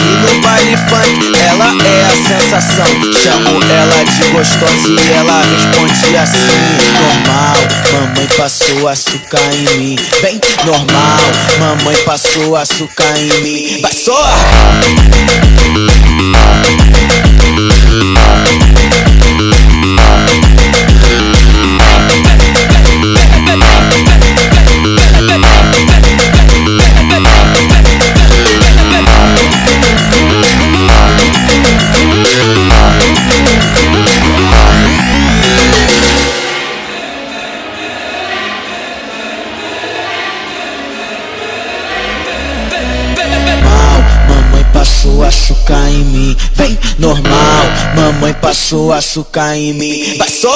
no baile funk ela é a sensação. Chamo ela de gostosa e ela responde assim: normal, mamãe passou açúcar em mim. Vem, normal, mamãe passou açúcar em mim. Vai só! Passou açúcar em mim, vem, normal, mamãe passou açúcar em mim. Vai só!